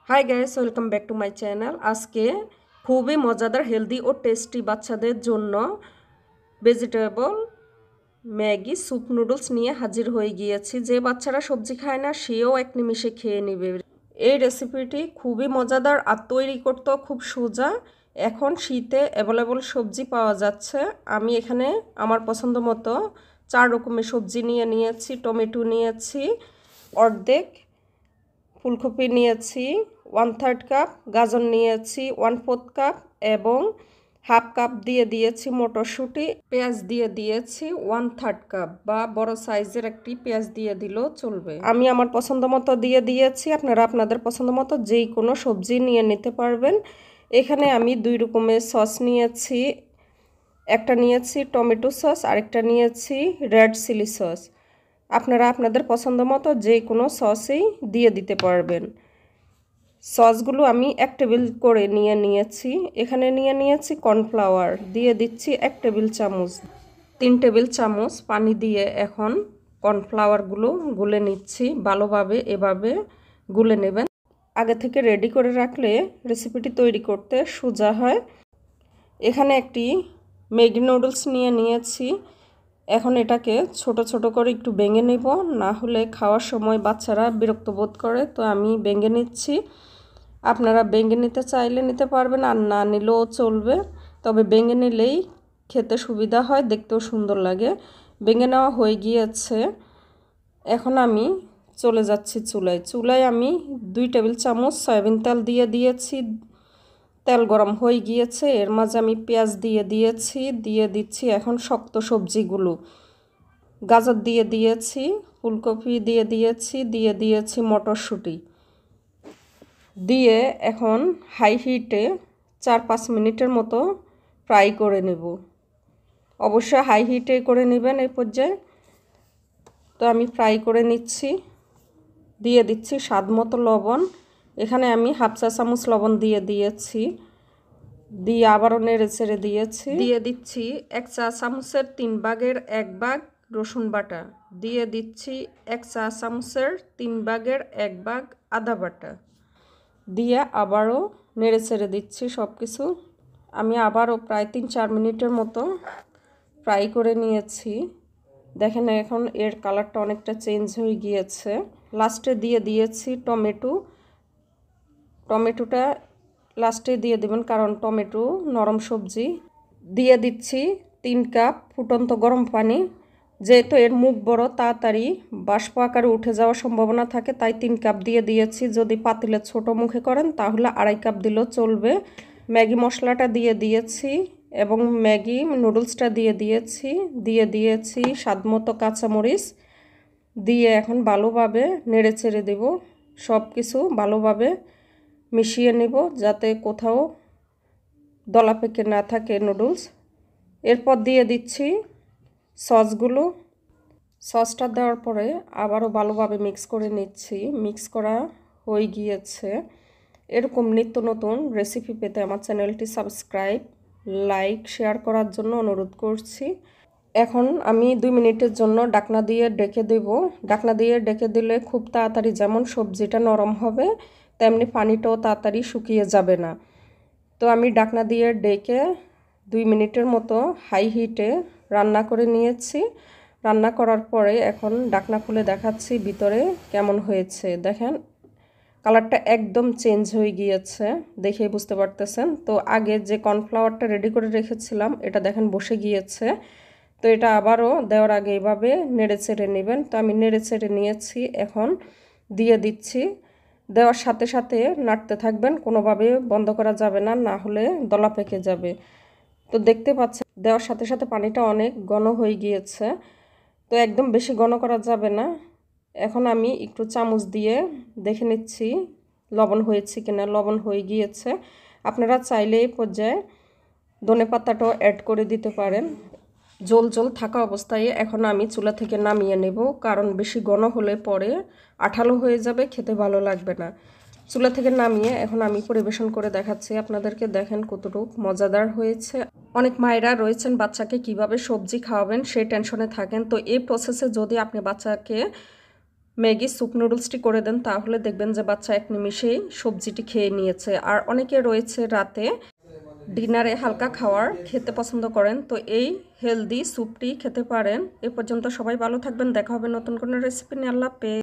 Hi guys, welcome back to my channel. আজকে খুবই মজাদার, হেলদি ও টেস্টি বাচ্চাদের জন্য ভেজিটেবল ম্যাগি স্যুপ নুডলস নিয়ে হাজির হয়ে গিয়েছি। যে বাচ্চারা সবজি খায় না সেও এক নিমিষে খেয়ে নেবে। এই রেসিপিটি খুবই মজাদার আর তৈরি করতেও খুব সোজা। এখন শীতে অ্যাভেলেবল সবজি পাওয়া যাচ্ছে। আমি এখানে আমার পছন্দ মতো 4 রকমের সবজি নিয়েছি। টমেটো নিয়েছি অর্ধেক, ফুলকপি নিয়েছি 1/3 কাপ, গাজর নিয়েছি 1/4 কাপ এবং হাফ কাপ দিয়ে দিয়েছি মটরশুঁটি। পেঁয়াজ দিয়ে দিয়েছি 1/3 কাপ বা বড় সাইজের একটি পেঁয়াজ দিয়ে দিলেও চলবে। আমি আমার পছন্দ মতো দিয়ে দিয়েছি, আপনারা আপনাদের পছন্দ মতো যেই কোনো সবজি নিয়ে নিতে পারবেন। এখানে আমি 2 রকমের সস নিয়েছি, একটা নিয়েছি টমেটো সস, আরেকটা নিয়েছি রেড চিলি সস। আপনারা আপনাদের পছন্দ মতো যে কোনো সসই দিয়ে দিতে পারবেন। সসগুলো আমি 1 টেবিল করে নিয়েছি। এখানে নিয়েছি কর্নফ্লাওয়ার, দিয়ে দিচ্ছি 1 টেবিল চামচ। 3 টেবিল চামচ পানি দিয়ে এখন কর্নফ্লাওয়ারগুলো গুলে নিচ্ছি ভালোভাবে। এভাবে গুলে নেবেন। আগে থেকে রেডি করে রাখলে রেসিপিটি তৈরি করতে সোজা হয়। এখানে একটি ম্যাগি নুডলস নিয়েছি। এখন এটাকে ছোট ছোট করে একটু ভেঙে নেব, না হলে খাওয়ার সময় বাচ্চারা বিরক্ত বোধ করে। তো আমি ভেঙে নিচ্ছি। আপনারা ভেঙে নিতে চাইলে নিতে পারবেন, আর না নিলেও চলবে। তবে ভেঙে নিলেই খেতে সুবিধা হয়, দেখতেও সুন্দর লাগে। ভেঙে নেওয়া হয়ে গিয়েছে। এখন আমি চলে যাচ্ছি চুলায় আমি 2 টেবিল চামচ সয়াবিন তেল দিয়ে দিয়েছি। তেল গরম হয়ে গিয়েছে, এর মাঝে আমি পেঁয়াজ দিয়ে দিচ্ছি এখন শক্ত সবজিগুলো। গাজর দিয়ে দিয়েছি, ফুলকপি দিয়ে দিয়েছি মটরশুঁটি দিয়ে এখন হাই হিটে 4-5 মিনিটের মতো ফ্রাই করে নেব। অবশ্যই হাই হিটে করে নেবেন এই পর্যায়ে। তো আমি ফ্রাই করে নিচ্ছি। দিয়ে দিচ্ছি স্বাদ মতো লবণ। এখানে আমি হাফ চা চামচ লবণ দিয়ে দিয়েছি। দিয়ে আবারও নেড়ে ছেড়ে দিয়ে দিচ্ছি 1 চা চামচের 3 ভাগের 1 ভাগ রসুন বাটা। দিয়ে দিচ্ছি 1 চা চামচের 3 ভাগের 1 ভাগ আদা বাটা। দিয়ে আবারও নেড়ে ছেড়ে দিচ্ছি সব কিছু। আমি আবারও প্রায় 3-4 মিনিটের মতো ফ্রাই করে নিয়েছি। দেখেন এখন এর কালারটা অনেকটা চেঞ্জ হয়ে গিয়েছে। লাস্টে দিয়ে দিয়েছি টমেটোটা লাস্টে দিয়ে দেবেন, কারণ টমেটো নরম সবজি। দিয়ে দিচ্ছি 3 কাপ ফুটন্ত গরম পানি। যেহেতু এর মুখ বড়, তাড়াতাড়ি বাষ্প আকারে উঠে যাওয়ার সম্ভাবনা থাকে, তাই 3 কাপ দিয়ে দিয়েছি। যদি পাতিলে ছোট মুখে করেন তাহলে 2.5 কাপ দিলেও চলবে। ম্যাগি মশলাটা দিয়ে দিয়েছি এবং ম্যাগি নুডলসটা দিয়ে দিয়েছি স্বাদমতো কাঁচামরিচ দিয়ে এখন ভালোভাবে নেড়ে ছেড়ে দেব। সব কিছু ভালোভাবে মিশিয়ে নেব যাতে কোথাও দলা পেকে না থাকে নুডলস। এরপর দিয়ে দিচ্ছি সসগুলো। সসটা দেওয়ার পরে আবারও ভালোভাবে মিক্স করে নিচ্ছি। মিক্স করা হয়ে গিয়েছে। এরকম নিত্য নতুন রেসিপি পেতে আমার চ্যানেলটি সাবস্ক্রাইব, লাইক, শেয়ার করার জন্য অনুরোধ করছি। এখন আমি 2 মিনিটের জন্য ঢাকনা দিয়ে ঢেকে দেব। ঢাকনা দিয়ে ঢেকে দিলে খুব তাড়াতাড়ি যেমন সবজিটা নরম হবে, তেমনি পানিটাও তাড়াতাড়ি শুকিয়ে যাবে না। তো আমি ঢাকনা দিয়ে ঢেকে 2 মিনিটের মতো হাই হিটে রান্না করে নিয়েছি। রান্না করার পরে এখন ঢাকনা খুলে দেখাচ্ছি ভিতরে কেমন হয়েছে। দেখেন কালারটা একদম চেঞ্জ হয়ে গিয়েছে, দেখে বুঝতে পারতেছেন। তো আগে যে কর্নফ্লাওয়ারটা রেডি করে রেখেছিলাম এটা দেখেন বসে গিয়েছে। তো এটা আবারও দেওয়ার আগে এভাবে নেড়ে চেড়ে নেবেন। তো আমি নেড়ে চেড়ে নিয়েছি, এখন দিয়ে দিচ্ছি। দেওয়ার সাথে সাথে নাড়তে থাকবেন, কোনোভাবে বন্ধ করা যাবে না, না হলে দলা পেকে যাবে। তো দেখতে পাচ্ছেন দেওয়ার সাথে সাথে পানিটা অনেক ঘন হয়ে গিয়েছে। তো একদম বেশি ঘন করা যাবে না। এখন আমি একটু চামচ দিয়ে দেখে নিচ্ছি লবণ হয়েছে কিনা। লবণ হয়ে গিয়েছে। আপনারা চাইলে এই পর্যায়ে ধনেপাতাটাও অ্যাড করে দিতে পারেন। জল থাকা অবস্থায় এখন আমি চুলা থেকে নামিয়ে নেব, কারণ বেশি ঘন হলে পরে আঠালো হয়ে যাবে, খেতে ভালো লাগবে না। চুলা থেকে নামিয়ে এখন আমি পরিবেশন করে দেখাচ্ছি আপনাদেরকে। দেখেন কতটুকু মজাদার হয়েছে। অনেক মায়েরা রয়েছেন বাচ্চাকে কিভাবে সবজি খাওয়াবেন সেই টেনশনে থাকেন। তো এই প্রসেসে যদি আপনি বাচ্চাকে ম্যাগি স্যুপ নুডলসটি করে দেন, তাহলে দেখবেন যে বাচ্চা এক নিমিষেই সবজিটি খেয়ে নিয়েছে। আর অনেকে রয়েছে রাতে ডিনারে হালকা খাবার খেতে পছন্দ করেন, তো এই হেলদি স্যুপটি খেতে পারেন। এ পর্যন্ত সবাই ভালো থাকবেন, দেখা হবে নতুন কোনো রেসিপি নিয়ে। আল্লাহ হাফেজ।